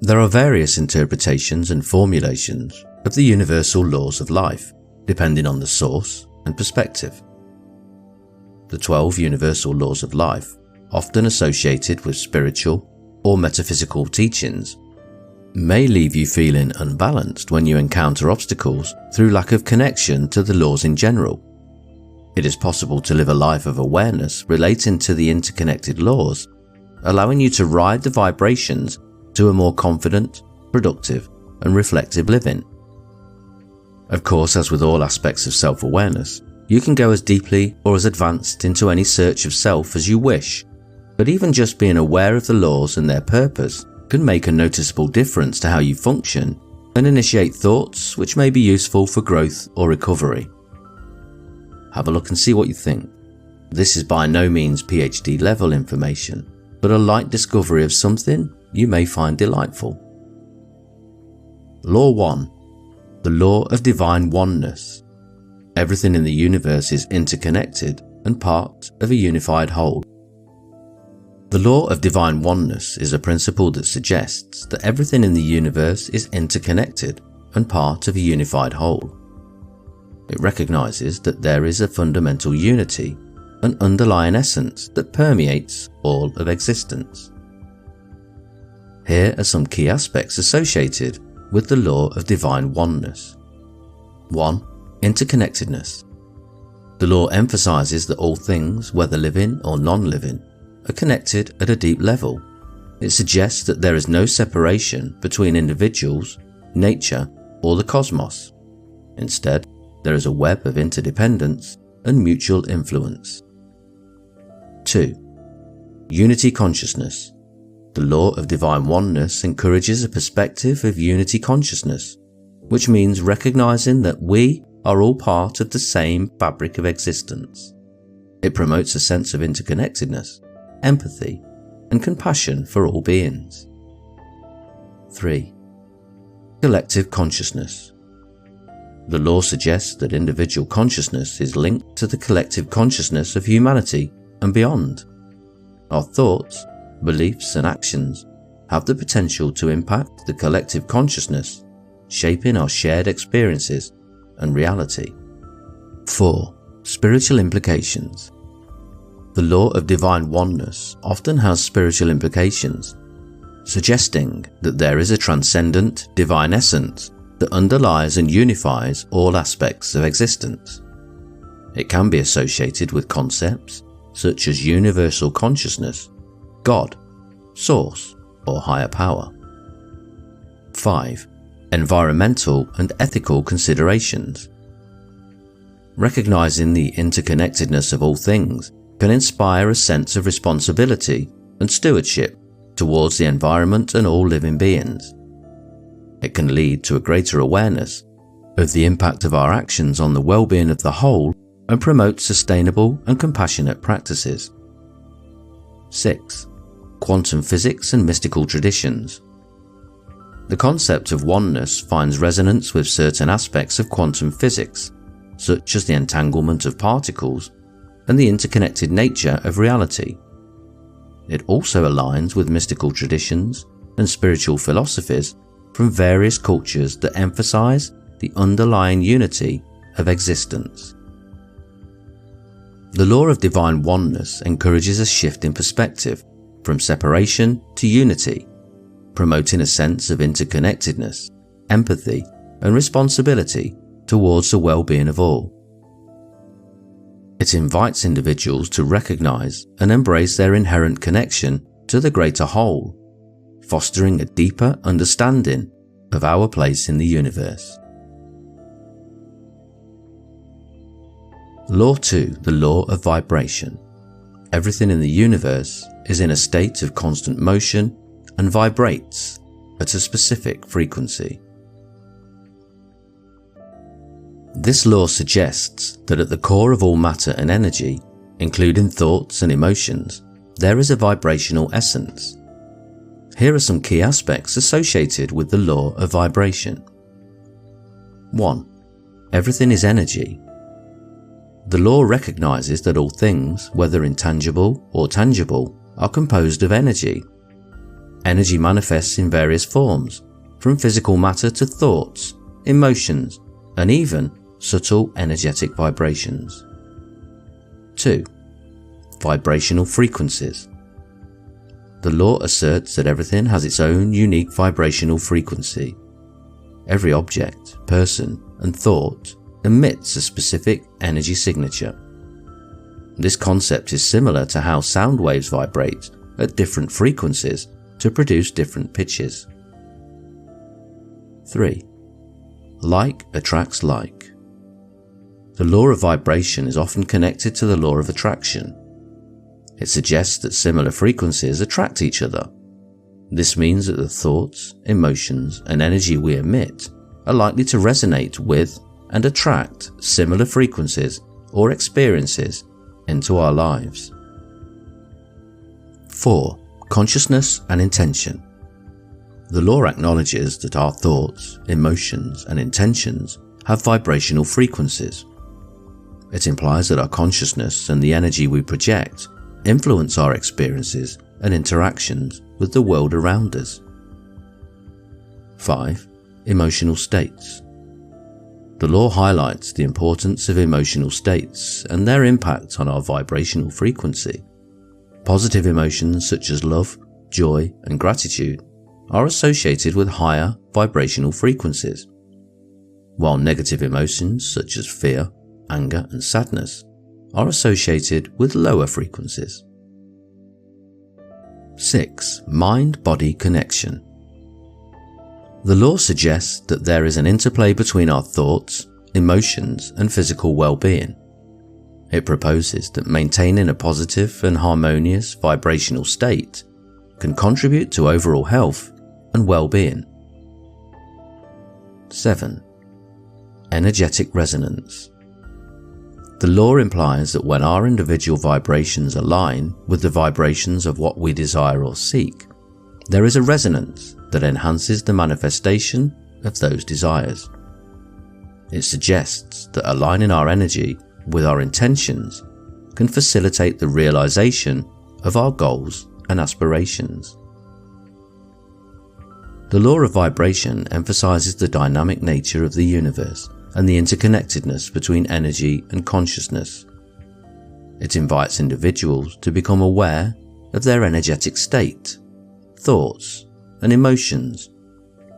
There are various interpretations and formulations of the universal laws of life, depending on the source and perspective. The 12 universal laws of life, often associated with spiritual or metaphysical teachings, may leave you feeling unbalanced when you encounter obstacles through lack of connection to the laws in general. It is possible to live a life of awareness relating to the interconnected laws, allowing you to ride the vibrations to a more confident, productive, and reflective living. Of course, as with all aspects of self-awareness, you can go as deeply or as advanced into any search of self as you wish, but even just being aware of the laws and their purpose can make a noticeable difference to how you function and initiate thoughts which may be useful for growth or recovery. Have a look and see what you think. This is by no means PhD level information, but a light discovery of something you may find delightful. Law 1. The law of divine oneness. Everything in the universe is interconnected and part of a unified whole. The law of divine oneness is a principle that suggests that everything in the universe is interconnected and part of a unified whole. It recognizes that there is a fundamental unity, an underlying essence that permeates all of existence. Here are some key aspects associated with the law of divine oneness. 1. Interconnectedness. The law emphasizes that all things, whether living or non-living, are connected at a deep level. It suggests that there is no separation between individuals, nature, or the cosmos. Instead, there is a web of interdependence and mutual influence. 2. Unity consciousness. The law of divine oneness encourages a perspective of unity consciousness, which means recognizing that we are all part of the same fabric of existence. It promotes a sense of interconnectedness, empathy, and compassion for all beings. 3. Collective consciousness. The law suggests that individual consciousness is linked to the collective consciousness of humanity and beyond. Our thoughts, beliefs, and actions have the potential to impact the collective consciousness, shaping our shared experiences and reality. 4. Spiritual implications. The law of divine oneness often has spiritual implications, suggesting that there is a transcendent divine essence that underlies and unifies all aspects of existence. It can be associated with concepts such as universal consciousness, God, Source, or higher power. 5. Environmental and ethical considerations. Recognizing the interconnectedness of all things can inspire a sense of responsibility and stewardship towards the environment and all living beings. It can lead to a greater awareness of the impact of our actions on the well-being of the whole and promote sustainable and compassionate practices. 6. Quantum physics and mystical traditions. The concept of oneness finds resonance with certain aspects of quantum physics, such as the entanglement of particles and the interconnected nature of reality. It also aligns with mystical traditions and spiritual philosophies from various cultures that emphasize the underlying unity of existence. The law of divine oneness encourages a shift in perspective from separation to unity, promoting a sense of interconnectedness, empathy, and responsibility towards the well-being of all. It invites individuals to recognize and embrace their inherent connection to the greater whole, fostering a deeper understanding of our place in the universe. Law 2. The law of vibration. Everything in the universe is in a state of constant motion and vibrates at a specific frequency. This law suggests that at the core of all matter and energy, including thoughts and emotions, there is a vibrational essence. Here are some key aspects associated with the law of vibration. 1. Everything is energy. The law recognizes that all things, whether intangible or tangible, are composed of energy. Energy manifests in various forms, from physical matter to thoughts, emotions, and even subtle energetic vibrations. 2. Vibrational frequencies. The law asserts that everything has its own unique vibrational frequency. Every object, person, and thought emits a specific energy signature. This concept is similar to how sound waves vibrate at different frequencies to produce different pitches. 3. Like attracts like. The law of vibration is often connected to the law of attraction. It suggests that similar frequencies attract each other. This means that the thoughts, emotions, and energy we emit are likely to resonate with and attract similar frequencies or experiences into our lives. 4. Consciousness and intention. The law acknowledges that our thoughts, emotions, and intentions have vibrational frequencies. It implies that our consciousness and the energy we project influence our experiences and interactions with the world around us. 5. Emotional states. The law highlights the importance of emotional states and their impact on our vibrational frequency. Positive emotions such as love, joy, and gratitude are associated with higher vibrational frequencies, while negative emotions such as fear, anger, and sadness are associated with lower frequencies. 6. Mind-body connection. The law suggests that there is an interplay between our thoughts, emotions, and physical well-being. It proposes that maintaining a positive and harmonious vibrational state can contribute to overall health and well-being. 7. Energetic resonance. The law implies that when our individual vibrations align with the vibrations of what we desire or seek, there is a resonance that enhances the manifestation of those desires. It suggests that aligning our energy with our intentions can facilitate the realization of our goals and aspirations. The law of vibration emphasizes the dynamic nature of the universe and the interconnectedness between energy and consciousness. It invites individuals to become aware of their energetic state, thoughts, and emotions,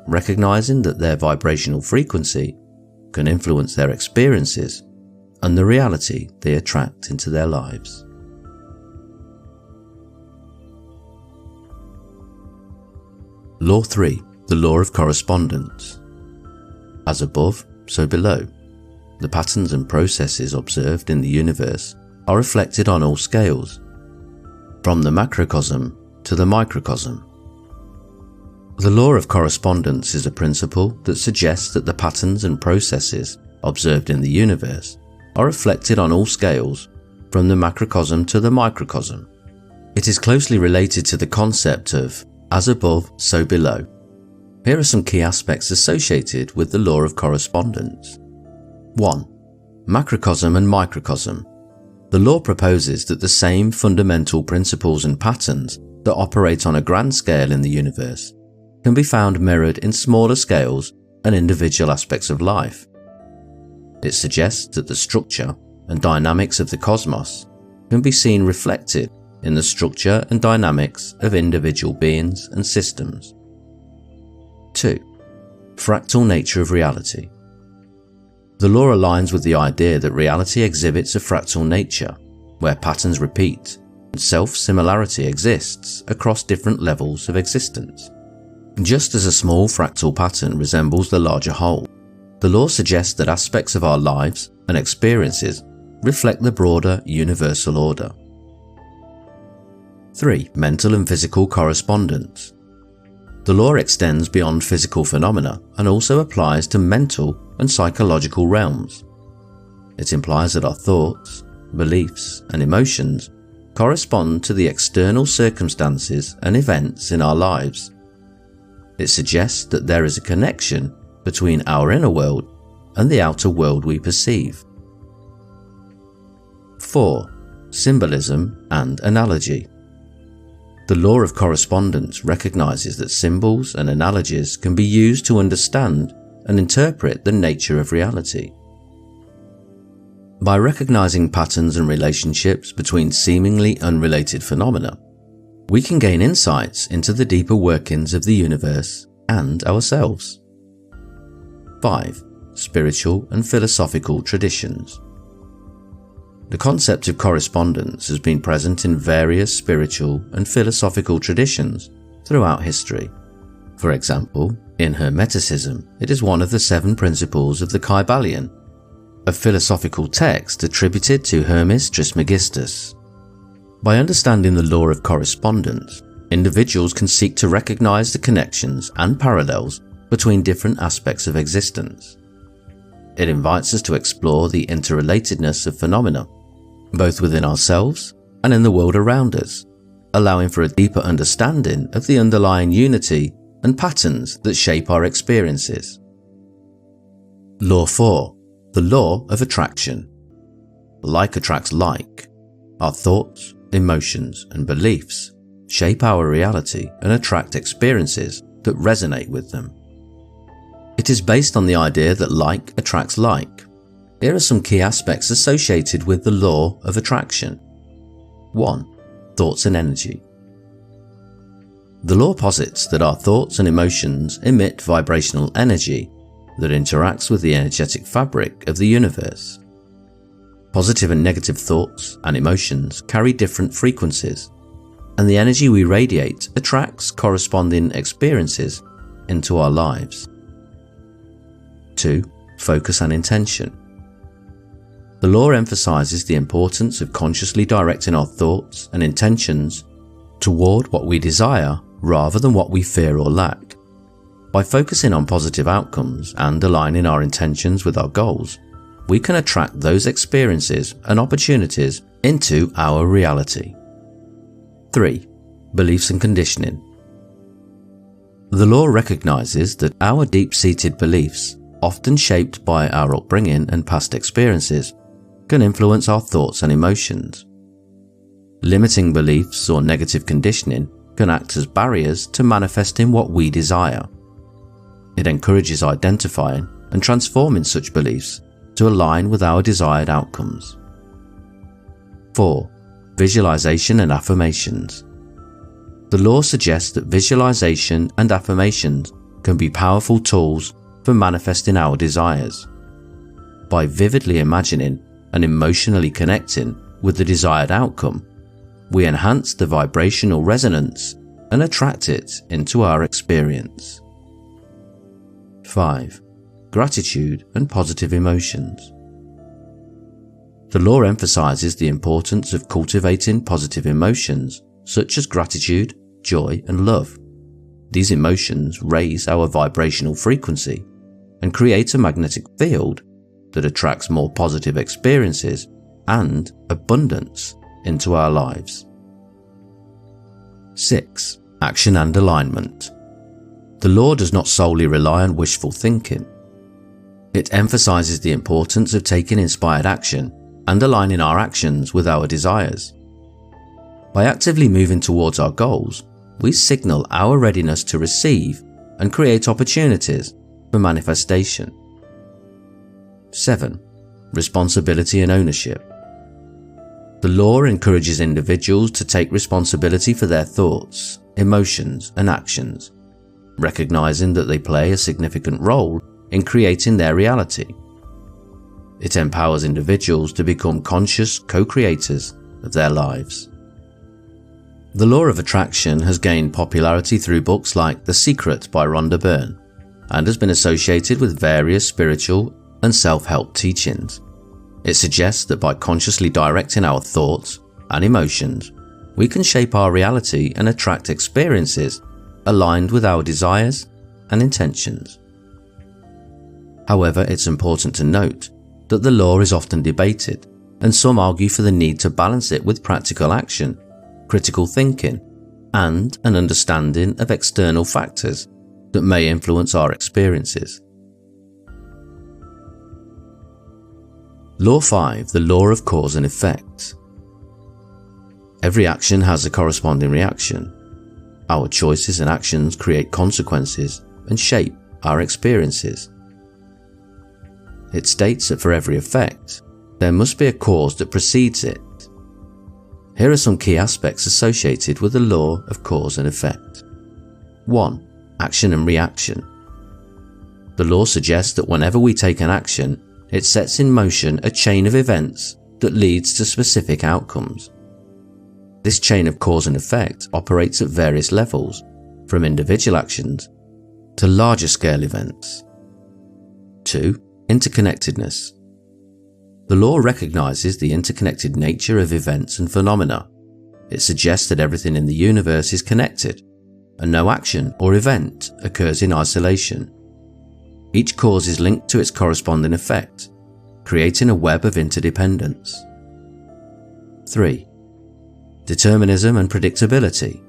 recognizing that their vibrational frequency can influence their experiences and the reality they attract into their lives. Law 3. The law of correspondence. As above, so below. The patterns and processes observed in the universe are reflected on all scales, from the macrocosm to the microcosm. The law of correspondence is a principle that suggests that the patterns and processes observed in the universe are reflected on all scales, from the macrocosm to the microcosm. It is closely related to the concept of as above, so below. Here are some key aspects associated with the law of correspondence. 1. Macrocosm and microcosm. The law proposes that the same fundamental principles and patterns that operate on a grand scale in the universe can be found mirrored in smaller scales and individual aspects of life. It suggests that the structure and dynamics of the cosmos can be seen reflected in the structure and dynamics of individual beings and systems. 2. Fractal nature of reality. The law aligns with the idea that reality exhibits a fractal nature, where patterns repeat and self-similarity exists across different levels of existence. Just as a small fractal pattern resembles the larger whole, the law suggests that aspects of our lives and experiences reflect the broader universal order. 3. Mental and physical correspondence. The law extends beyond physical phenomena and also applies to mental and psychological realms. It implies that our thoughts, beliefs, and emotions correspond to the external circumstances and events in our lives. It suggests that there is a connection between our inner world and the outer world we perceive. 4. Symbolism and analogy. The law of correspondence recognizes that symbols and analogies can be used to understand and interpret the nature of reality. By recognizing patterns and relationships between seemingly unrelated phenomena, we can gain insights into the deeper workings of the universe and ourselves. 5. Spiritual and philosophical traditions. The concept of correspondence has been present in various spiritual and philosophical traditions throughout history. For example, in Hermeticism, it is one of the 7 principles of the Kybalion, a philosophical text attributed to Hermes Trismegistus. By understanding the law of correspondence, individuals can seek to recognize the connections and parallels between different aspects of existence. It invites us to explore the interrelatedness of phenomena, both within ourselves and in the world around us, allowing for a deeper understanding of the underlying unity and patterns that shape our experiences. Law 4. The law of attraction. Like attracts like. Our thoughts, emotions, and beliefs shape our reality and attract experiences that resonate with them. It is based on the idea that like attracts like. Here are some key aspects associated with the law of attraction. 1. Thoughts and energy. The law posits that our thoughts and emotions emit vibrational energy that interacts with the energetic fabric of the universe. Positive and negative thoughts and emotions carry different frequencies, and the energy we radiate attracts corresponding experiences into our lives. 2. Focus and intention. The law emphasizes the importance of consciously directing our thoughts and intentions toward what we desire rather than what we fear or lack. By focusing on positive outcomes and aligning our intentions with our goals, we can attract those experiences and opportunities into our reality. 3. Beliefs and conditioning. The law recognizes that our deep-seated beliefs, often shaped by our upbringing and past experiences, can influence our thoughts and emotions. Limiting beliefs or negative conditioning can act as barriers to manifesting what we desire. It encourages identifying and transforming such beliefs to align with our desired outcomes. 4. Visualization and affirmations. The law suggests that visualization and affirmations can be powerful tools for manifesting our desires. By vividly imagining and emotionally connecting with the desired outcome, we enhance the vibrational resonance and attract it into our experience. 5. Gratitude and positive emotions. The law emphasizes the importance of cultivating positive emotions such as gratitude, joy, and love. These emotions raise our vibrational frequency and create a magnetic field that attracts more positive experiences and abundance into our lives. 6. Action and alignment. The law does not solely rely on wishful thinking. It emphasizes the importance of taking inspired action and aligning our actions with our desires. By actively moving towards our goals, we signal our readiness to receive and create opportunities for manifestation. 7. Responsibility and ownership. The law encourages individuals to take responsibility for their thoughts, emotions, and actions, recognizing that they play a significant role in creating their reality. It empowers individuals to become conscious co-creators of their lives. The law of attraction has gained popularity through books like The Secret by Rhonda Byrne and has been associated with various spiritual and self-help teachings. It suggests that by consciously directing our thoughts and emotions, we can shape our reality and attract experiences aligned with our desires and intentions. However, it's important to note that the law is often debated, and some argue for the need to balance it with practical action, critical thinking, and an understanding of external factors that may influence our experiences. Law 5. The law of cause and effect. Every action has a corresponding reaction. Our choices and actions create consequences and shape our experiences. It states that for every effect, there must be a cause that precedes it. Here are some key aspects associated with the law of cause and effect. 1. Action and reaction. The law suggests that whenever we take an action, it sets in motion a chain of events that leads to specific outcomes. This chain of cause and effect operates at various levels, from individual actions to larger scale events. 2. Interconnectedness. The law recognizes the interconnected nature of events and phenomena. It suggests that everything in the universe is connected, and no action or event occurs in isolation. Each cause is linked to its corresponding effect, creating a web of interdependence. 3. Determinism and predictability.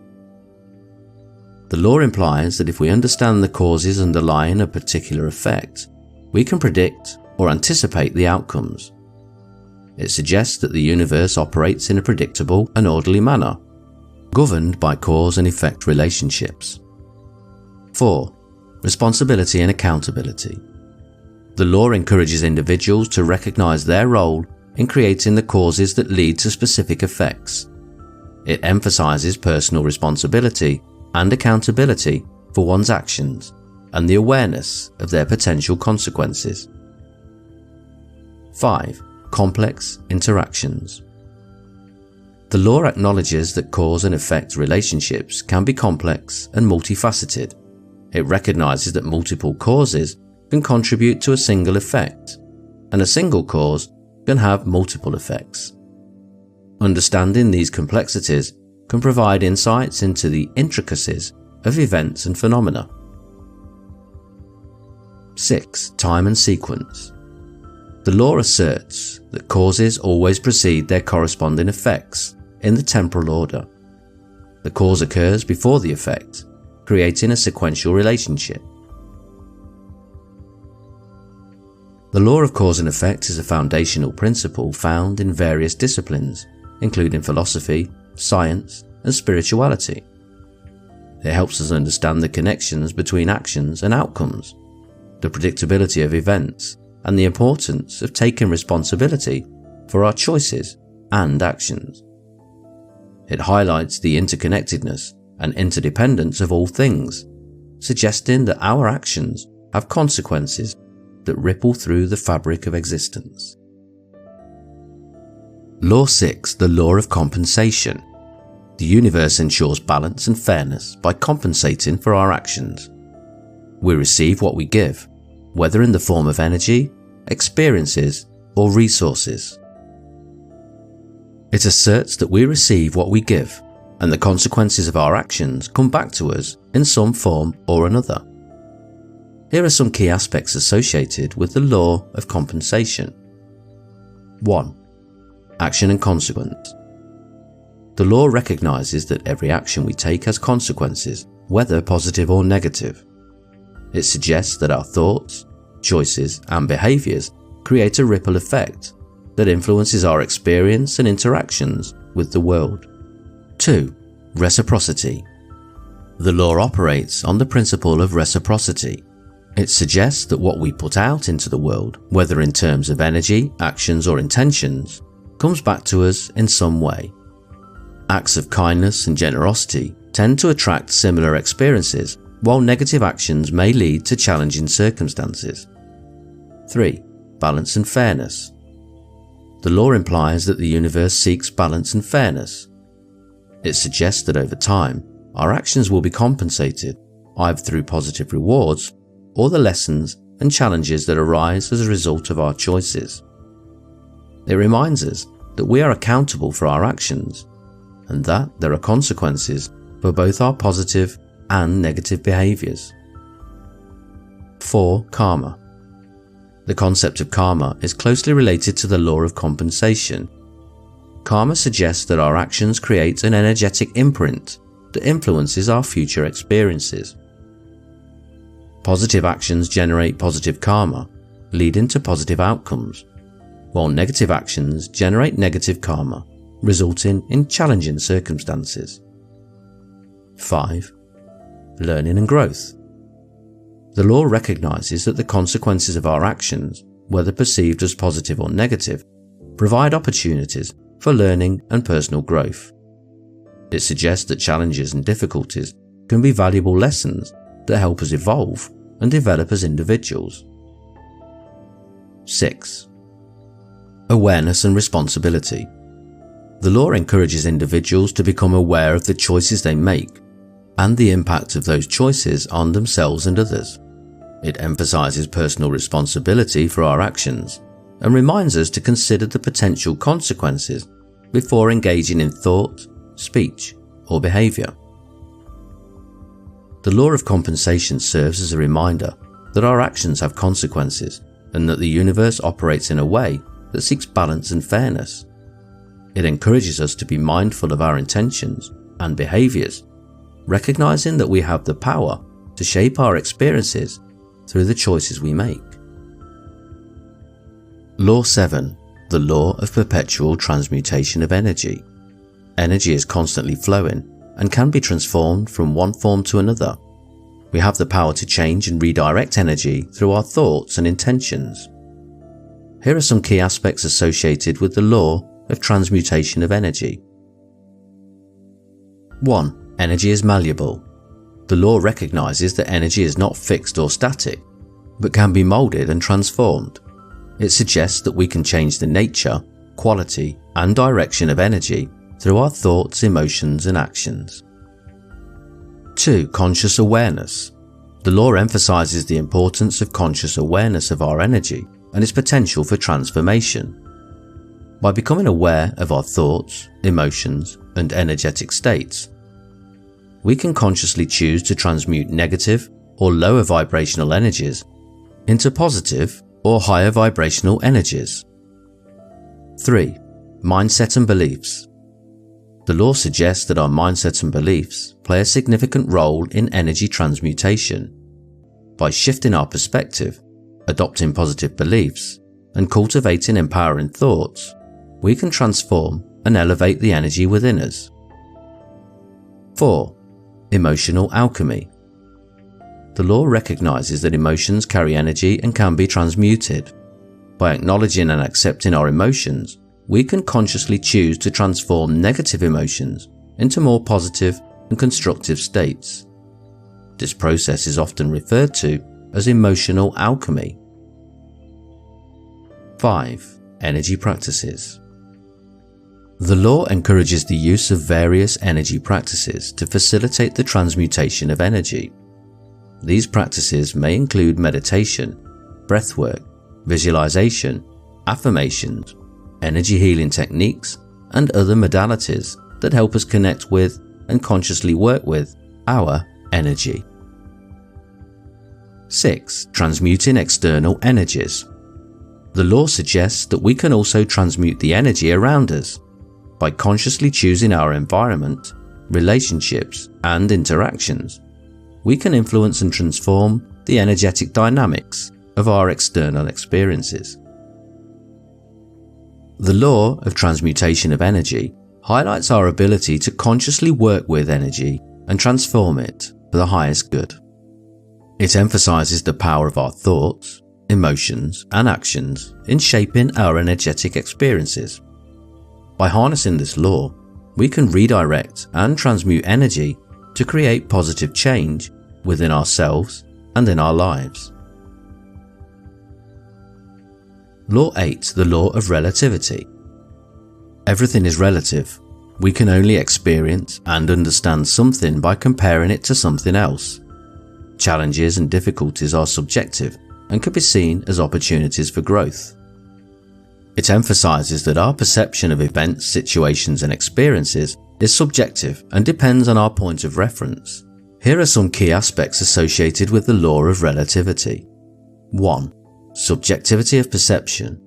The law implies that if we understand the causes underlying a particular effect, we can predict or anticipate the outcomes. It suggests that the universe operates in a predictable and orderly manner, governed by cause and effect relationships. 4. Responsibility and accountability. The law encourages individuals to recognize their role in creating the causes that lead to specific effects. It emphasizes personal responsibility and accountability for one's actions and the awareness of their potential consequences. 5. Complex interactions. The law acknowledges that cause and effect relationships can be complex and multifaceted. It recognizes that multiple causes can contribute to a single effect, and a single cause can have multiple effects. Understanding these complexities can provide insights into the intricacies of events and phenomena. 6. Time and sequence. The law asserts that causes always precede their corresponding effects in the temporal order. The cause occurs before the effect, creating a sequential relationship. The law of cause and effect is a foundational principle found in various disciplines, including philosophy, science, and spirituality. It helps us understand the connections between actions and outcomes, the predictability of events, and the importance of taking responsibility for our choices and actions. It highlights the interconnectedness and interdependence of all things, suggesting that our actions have consequences that ripple through the fabric of existence. Law 6. The law of compensation. The universe ensures balance and fairness by compensating for our actions. We receive what we give, whether in the form of energy, experiences, or resources. It asserts that we receive what we give, and the consequences of our actions come back to us in some form or another. Here are some key aspects associated with the law of compensation. 1. Action and consequence. The law recognizes that every action we take has consequences, whether positive or negative. It suggests that our thoughts, choices, and behaviors create a ripple effect that influences our experience and interactions with the world. 2. Reciprocity. The law operates on the principle of reciprocity. It suggests that what we put out into the world, whether in terms of energy, actions, or intentions, comes back to us in some way. Acts of kindness and generosity tend to attract similar experiences, while negative actions may lead to challenging circumstances. 3. Balance and fairness. The law implies that the universe seeks balance and fairness. It suggests that over time, our actions will be compensated, either through positive rewards or the lessons and challenges that arise as a result of our choices. It reminds us that we are accountable for our actions, and that there are consequences for both our positive and negative behaviors. 4. Karma. The concept of karma is closely related to the law of compensation. Karma suggests that our actions create an energetic imprint that influences our future experiences. Positive actions generate positive karma, leading to positive outcomes, while negative actions generate negative karma, resulting in challenging circumstances. 5. Learning and growth. The law recognizes that the consequences of our actions, whether perceived as positive or negative, provide opportunities for learning and personal growth. It suggests that challenges and difficulties can be valuable lessons that help us evolve and develop as individuals. 6. Awareness and responsibility. The law encourages individuals to become aware of the choices they make and the impact of those choices on themselves and others. It emphasizes personal responsibility for our actions and reminds us to consider the potential consequences before engaging in thought, speech, or behavior. The law of compensation serves as a reminder that our actions have consequences and that the universe operates in a way that seeks balance and fairness. It encourages us to be mindful of our intentions and behaviors, recognizing that we have the power to shape our experiences through the choices we make. Law 7. The law of perpetual transmutation of energy. Energy is constantly flowing and can be transformed from one form to another. We have the power to change and redirect energy through our thoughts and intentions. Here are some key aspects associated with the law of transmutation of energy. 1. Energy is malleable. The law recognizes that energy is not fixed or static, but can be molded and transformed. It suggests that we can change the nature, quality, and direction of energy through our thoughts, emotions, and actions. 2. Conscious awareness. The law emphasizes the importance of conscious awareness of our energy and its potential for transformation. By becoming aware of our thoughts, emotions, and energetic states, we can consciously choose to transmute negative or lower vibrational energies into positive or higher vibrational energies. 3. Mindset and beliefs. The law suggests that our mindset and beliefs play a significant role in energy transmutation. By shifting our perspective, adopting positive beliefs, and cultivating empowering thoughts, we can transform and elevate the energy within us. 4. Emotional alchemy. The law recognizes that emotions carry energy and can be transmuted. By acknowledging and accepting our emotions, we can consciously choose to transform negative emotions into more positive and constructive states. This process is often referred to as emotional alchemy. 5. Energy practices. The law encourages the use of various energy practices to facilitate the transmutation of energy. These practices may include meditation, breathwork, visualization, affirmations, energy healing techniques, and other modalities that help us connect with and consciously work with our energy. 6. Transmuting external energies. The law suggests that we can also transmute the energy around us. By consciously choosing our environment, relationships, and interactions, we can influence and transform the energetic dynamics of our external experiences. The law of transmutation of energy highlights our ability to consciously work with energy and transform it for the highest good. It emphasizes the power of our thoughts, emotions, and actions in shaping our energetic experiences. By harnessing this law, we can redirect and transmute energy to create positive change within ourselves and in our lives. Law 8. The law of relativity. Everything is relative. We can only experience and understand something by comparing it to something else. Challenges and difficulties are subjective and can be seen as opportunities for growth. It emphasizes that our perception of events, situations, and experiences is subjective and depends on our point of reference. Here are some key aspects associated with the law of relativity. 1. Subjectivity of perception.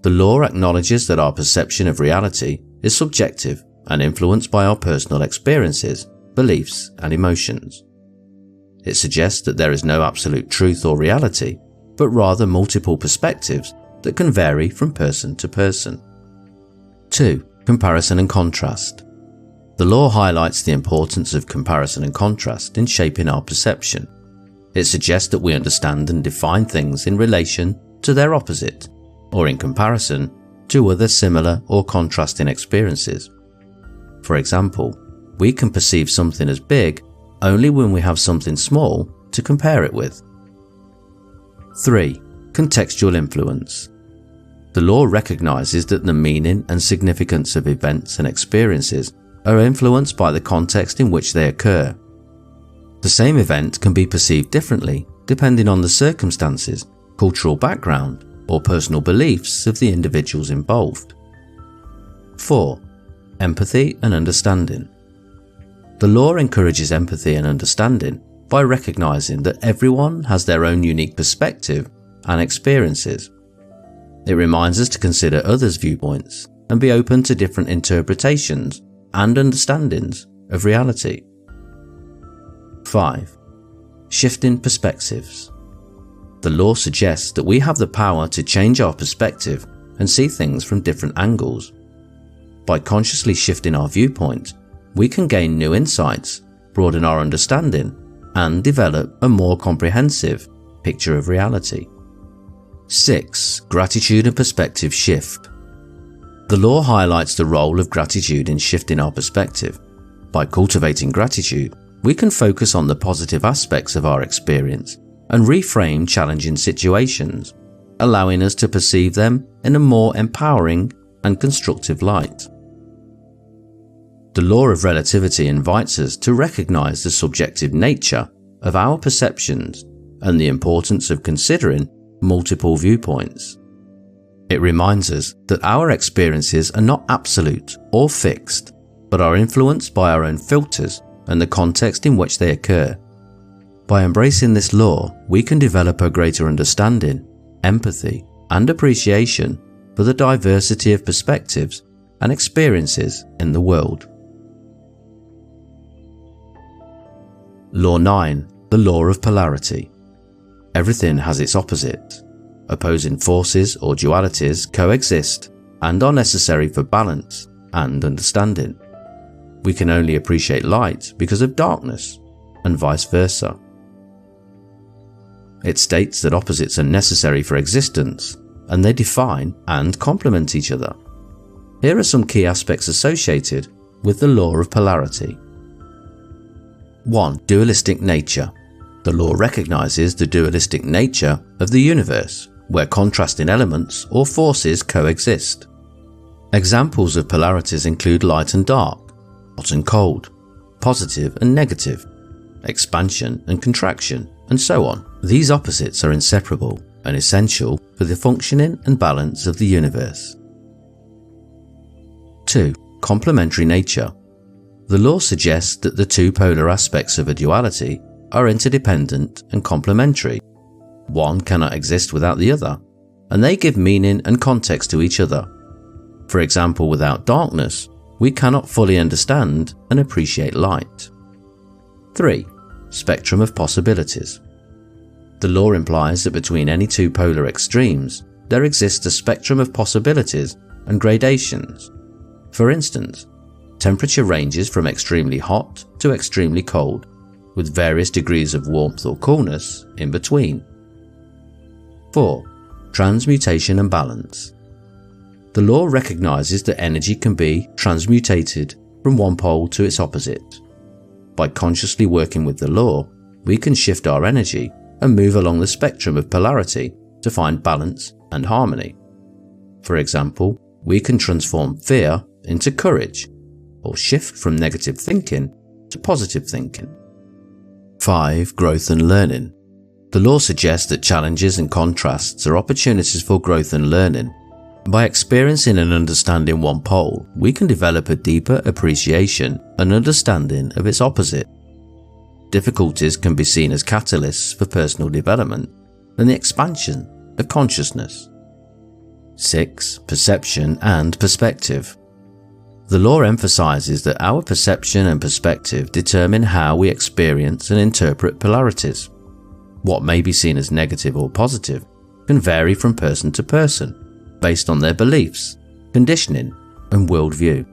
The law acknowledges that our perception of reality is subjective and influenced by our personal experiences, beliefs, and emotions. It suggests that there is no absolute truth or reality, but rather multiple perspectives that can vary from person to person. 2. Comparison and contrast. The law highlights the importance of comparison and contrast in shaping our perception. It suggests that we understand and define things in relation to their opposite, or in comparison to other similar or contrasting experiences. For example, we can perceive something as big only when we have something small to compare it with. 3. Contextual influence. The law recognizes that the meaning and significance of events and experiences are influenced by the context in which they occur. The same event can be perceived differently depending on the circumstances, cultural background, or personal beliefs of the individuals involved. 4. Empathy and understanding. The law encourages empathy and understanding by recognizing that everyone has their own unique perspective and experiences. It reminds us to consider others' viewpoints and be open to different interpretations and understandings of reality. 5. Shifting perspectives. The law suggests that we have the power to change our perspective and see things from different angles. By consciously shifting our viewpoint, we can gain new insights, broaden our understanding, and develop a more comprehensive picture of reality. 6. Gratitude and perspective shift. The law highlights the role of gratitude in shifting our perspective. By cultivating gratitude, we can focus on the positive aspects of our experience and reframe challenging situations, allowing us to perceive them in a more empowering and constructive light. The law of relativity invites us to recognize the subjective nature of our perceptions and the importance of considering multiple viewpoints. It reminds us that our experiences are not absolute or fixed, but are influenced by our own filters and the context in which they occur. By embracing this law, we can develop a greater understanding, empathy, and appreciation for the diversity of perspectives and experiences in the world. Law 9. The law of polarity. Everything has its opposite. Opposing forces or dualities coexist and are necessary for balance and understanding. We can only appreciate light because of darkness, and vice versa. It states that opposites are necessary for existence, and they define and complement each other. Here are some key aspects associated with the law of polarity. 1. Dualistic nature. The law recognizes the dualistic nature of the universe, where contrasting elements or forces coexist. Examples of polarities include light and dark, hot and cold, positive and negative, expansion and contraction, and so on. These opposites are inseparable and essential for the functioning and balance of the universe. 2. Complementary nature. The law suggests that the two polar aspects of a duality are interdependent and complementary. One cannot exist without the other, and they give meaning and context to each other. For example, without darkness, we cannot fully understand and appreciate light. 3. Spectrum of possibilities. The law implies that between any two polar extremes, there exists a spectrum of possibilities and gradations. For instance, temperature ranges from extremely hot to extremely cold, with various degrees of warmth or coolness in between. 4. Transmutation and balance. The law recognizes that energy can be transmutated from one pole to its opposite. By consciously working with the law, we can shift our energy and move along the spectrum of polarity to find balance and harmony. For example, we can transform fear into courage, or shift from negative thinking to positive thinking. 5. Growth and learning. The law suggests that challenges and contrasts are opportunities for growth and learning. By experiencing and understanding one pole, we can develop a deeper appreciation and understanding of its opposite. Difficulties can be seen as catalysts for personal development and the expansion of consciousness. 6. Perception and perspective. The law emphasizes that our perception and perspective determine how we experience and interpret polarities. What may be seen as negative or positive can vary from person to person, based on their beliefs, conditioning, and worldview.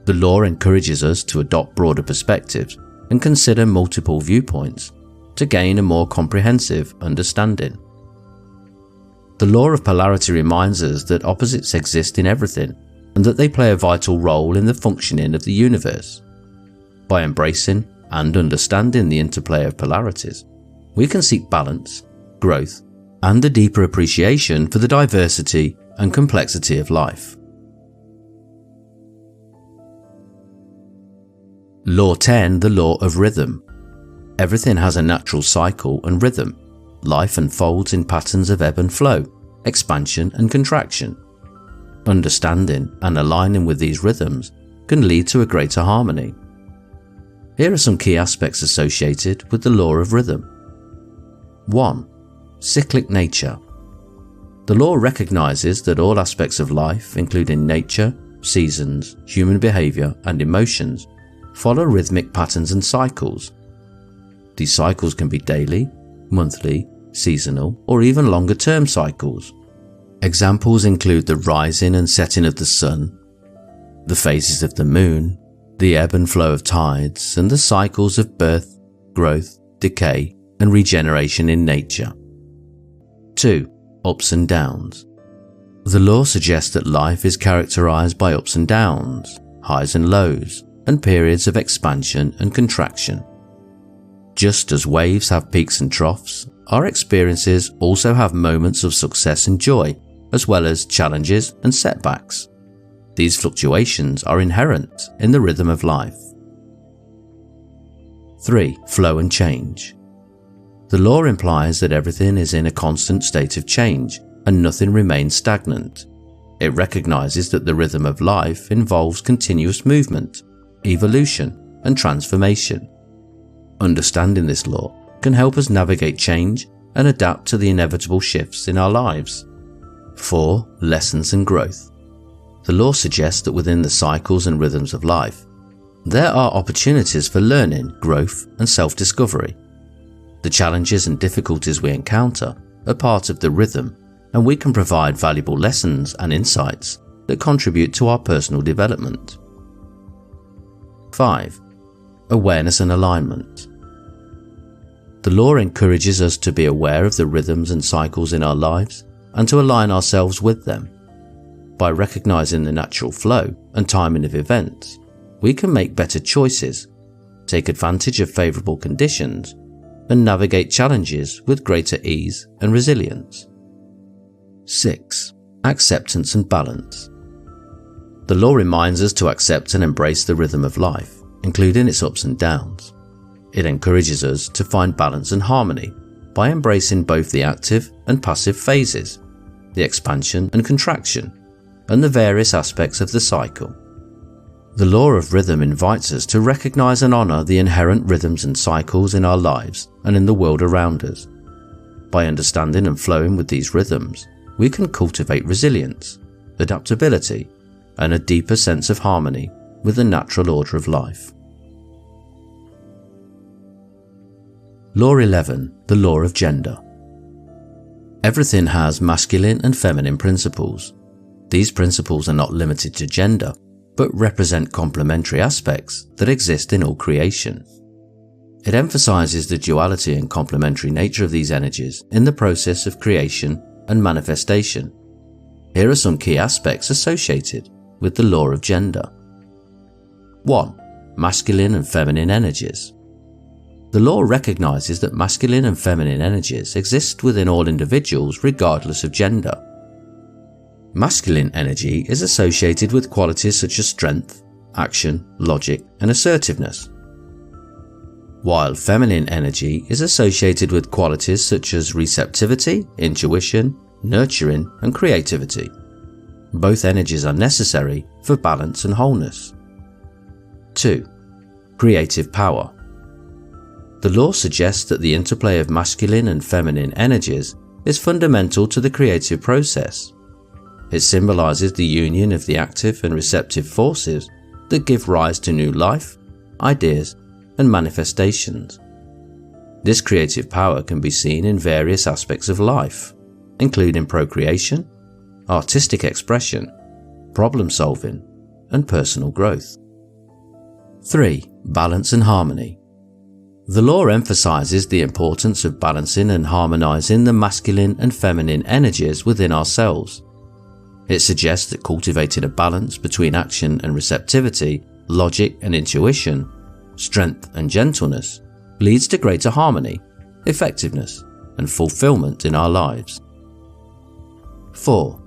The law encourages us to adopt broader perspectives and consider multiple viewpoints to gain a more comprehensive understanding. The law of polarity reminds us that opposites exist in everything and that they play a vital role in the functioning of the universe. By embracing and understanding the interplay of polarities, we can seek balance, growth, and a deeper appreciation for the diversity and complexity of life. Law 10, the law of rhythm. Everything has a natural cycle and rhythm. Life unfolds in patterns of ebb and flow, expansion and contraction. Understanding and aligning with these rhythms can lead to a greater harmony. Here are some key aspects associated with the law of rhythm. 1. Cyclic nature. The law recognizes that all aspects of life, including nature, seasons, human behavior, and emotions, follow rhythmic patterns and cycles. These cycles can be daily, monthly, seasonal, or even longer-term cycles. Examples include the rising and setting of the sun, the phases of the moon, the ebb and flow of tides, and the cycles of birth, growth, decay, and regeneration in nature. 2. Ups and downs. The law suggests that life is characterized by ups and downs, highs and lows, and periods of expansion and contraction. Just as waves have peaks and troughs, our experiences also have moments of success and joy, as well as challenges and setbacks. These fluctuations are inherent in the rhythm of life. 3. Flow and change. The law implies that everything is in a constant state of change and nothing remains stagnant. It recognizes that the rhythm of life involves continuous movement, evolution, and transformation. Understanding this law can help us navigate change and adapt to the inevitable shifts in our lives. 4. Lessons and growth. The law suggests that within the cycles and rhythms of life, there are opportunities for learning, growth, and self-discovery. The challenges and difficulties we encounter are part of the rhythm, and we can provide valuable lessons and insights that contribute to our personal development. 5. Awareness and alignment. The law encourages us to be aware of the rhythms and cycles in our lives and to align ourselves with them. By recognizing the natural flow and timing of events, we can make better choices, take advantage of favorable conditions, and navigate challenges with greater ease and resilience. 6. Acceptance and balance. The law reminds us to accept and embrace the rhythm of life, including its ups and downs. It encourages us to find balance and harmony by embracing both the active and passive phases, the expansion and contraction, and the various aspects of the cycle. The law of rhythm invites us to recognize and honor the inherent rhythms and cycles in our lives and in the world around us. By understanding and flowing with these rhythms, we can cultivate resilience, adaptability, and a deeper sense of harmony with the natural order of life. Law 11, the law of gender. Everything has masculine and feminine principles. These principles are not limited to gender, but represent complementary aspects that exist in all creation. It emphasizes the duality and complementary nature of these energies in the process of creation and manifestation. Here are some key aspects associated with the law of gender. 1. Masculine and feminine energies. The law recognizes that masculine and feminine energies exist within all individuals regardless of gender. Masculine energy is associated with qualities such as strength, action, logic, and assertiveness, while feminine energy is associated with qualities such as receptivity, intuition, nurturing, and creativity. Both energies are necessary for balance and wholeness. 2. Creative power. The law suggests that the interplay of masculine and feminine energies is fundamental to the creative process. It symbolizes the union of the active and receptive forces that give rise to new life, ideas, and manifestations. This creative power can be seen in various aspects of life, including procreation, artistic expression, problem solving, and personal growth. 3. Balance and harmony. The law emphasizes the importance of balancing and harmonizing the masculine and feminine energies within ourselves. It suggests that cultivating a balance between action and receptivity, logic and intuition, strength and gentleness leads to greater harmony, effectiveness, and fulfillment in our lives. 4.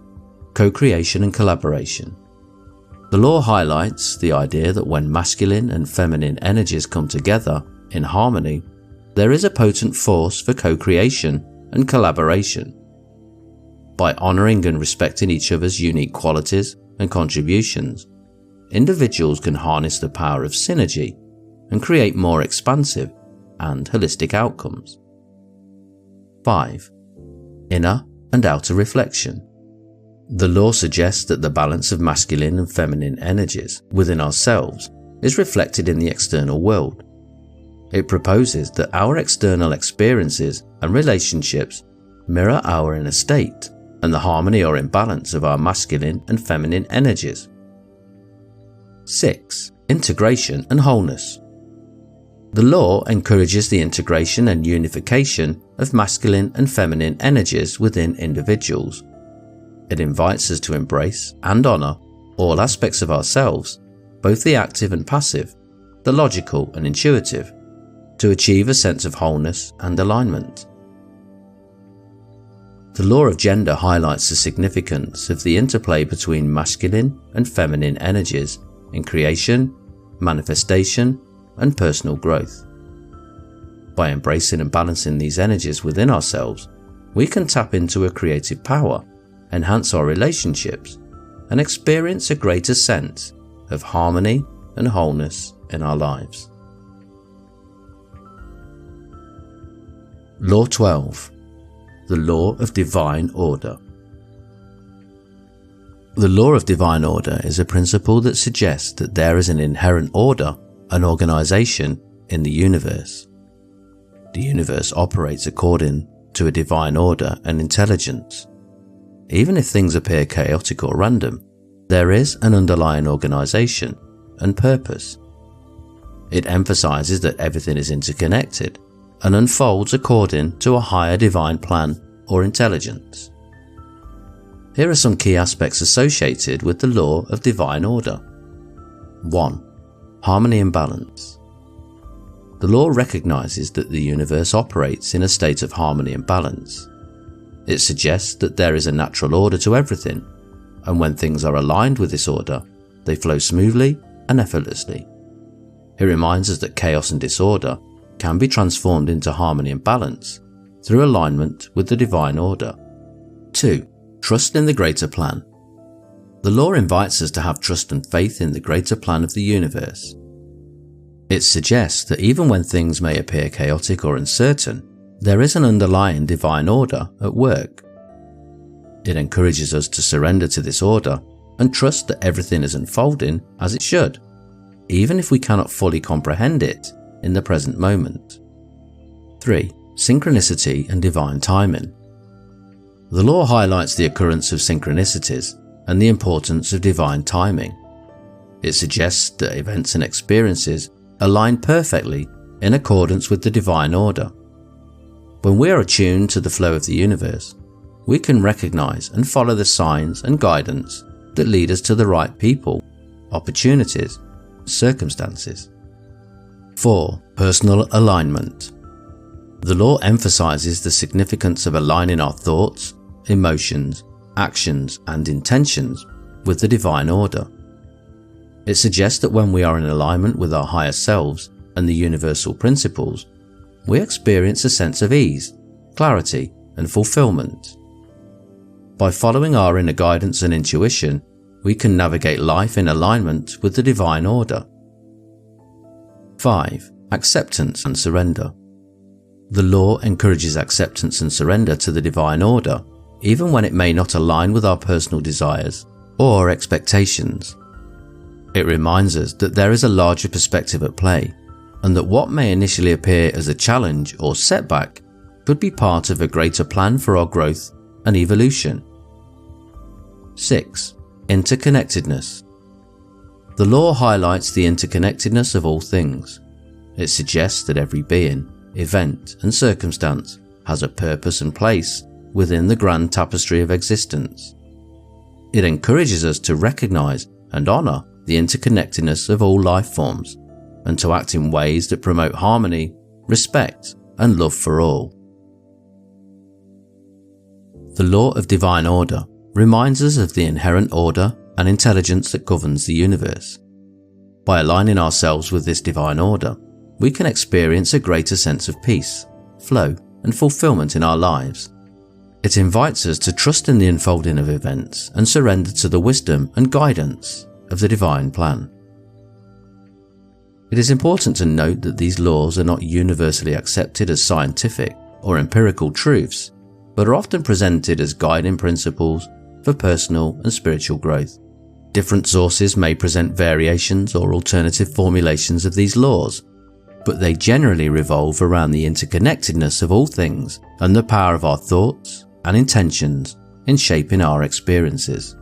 Co-creation and collaboration. The law highlights the idea that when masculine and feminine energies come together in harmony, there is a potent force for co-creation and collaboration. By honoring and respecting each other's unique qualities and contributions, individuals can harness the power of synergy and create more expansive and holistic outcomes. 5. Inner and outer reflection. The law suggests that the balance of masculine and feminine energies within ourselves is reflected in the external world. It proposes that our external experiences and relationships mirror our inner state and the harmony or imbalance of our masculine and feminine energies. 6. Integration and wholeness. The law encourages the integration and unification of masculine and feminine energies within individuals. It invites us to embrace and honor all aspects of ourselves, both the active and passive, the logical and intuitive, to achieve a sense of wholeness and alignment. The law of gender highlights the significance of the interplay between masculine and feminine energies in creation, manifestation, and personal growth. By embracing and balancing these energies within ourselves, we can tap into a creative power, enhance our relationships, and experience a greater sense of harmony and wholeness in our lives. Law 12. The Law of Divine Order. The law of divine order is a principle that suggests that there is an inherent order and organization in the universe. The universe operates according to a divine order and intelligence. Even if things appear chaotic or random, there is an underlying organization and purpose. It emphasizes that everything is interconnected and unfolds according to a higher divine plan or intelligence. Here are some key aspects associated with the law of divine order. 1. Harmony and balance. The law recognizes that the universe operates in a state of harmony and balance. It suggests that there is a natural order to everything, and when things are aligned with this order, they flow smoothly and effortlessly. It reminds us that chaos and disorder can be transformed into harmony and balance through alignment with the divine order. 2. Trust in the greater plan. The law invites us to have trust and faith in the greater plan of the universe. It suggests that even when things may appear chaotic or uncertain, there is an underlying divine order at work. It encourages us to surrender to this order and trust that everything is unfolding as it should, even if we cannot fully comprehend it in the present moment. 3. Synchronicity and divine timing. The law highlights the occurrence of synchronicities and the importance of divine timing. It suggests that events and experiences align perfectly in accordance with the divine order. When we are attuned to the flow of the universe, we can recognize and follow the signs and guidance that lead us to the right people, opportunities, circumstances. 4. Personal alignment. The law emphasizes the significance of aligning our thoughts, emotions, actions, and intentions with the divine order. It suggests that when we are in alignment with our higher selves and the universal principles, we experience a sense of ease, clarity, and fulfillment. By following our inner guidance and intuition, we can navigate life in alignment with the divine order. 5. Acceptance and surrender. The law encourages acceptance and surrender to the divine order, even when it may not align with our personal desires or expectations. It reminds us that there is a larger perspective at play, and that what may initially appear as a challenge or setback could be part of a greater plan for our growth and evolution. 6. Interconnectedness. The law highlights the interconnectedness of all things. It suggests that every being, event, and circumstance has a purpose and place within the grand tapestry of existence. It encourages us to recognize and honor the interconnectedness of all life forms, and to act in ways that promote harmony, respect, and love for all. The law of divine order reminds us of the inherent order and intelligence that governs the universe. By aligning ourselves with this divine order, we can experience a greater sense of peace, flow, and fulfillment in our lives. It invites us to trust in the unfolding of events and surrender to the wisdom and guidance of the divine plan. It is important to note that these laws are not universally accepted as scientific or empirical truths, but are often presented as guiding principles for personal and spiritual growth. Different sources may present variations or alternative formulations of these laws, but they generally revolve around the interconnectedness of all things and the power of our thoughts and intentions in shaping our experiences.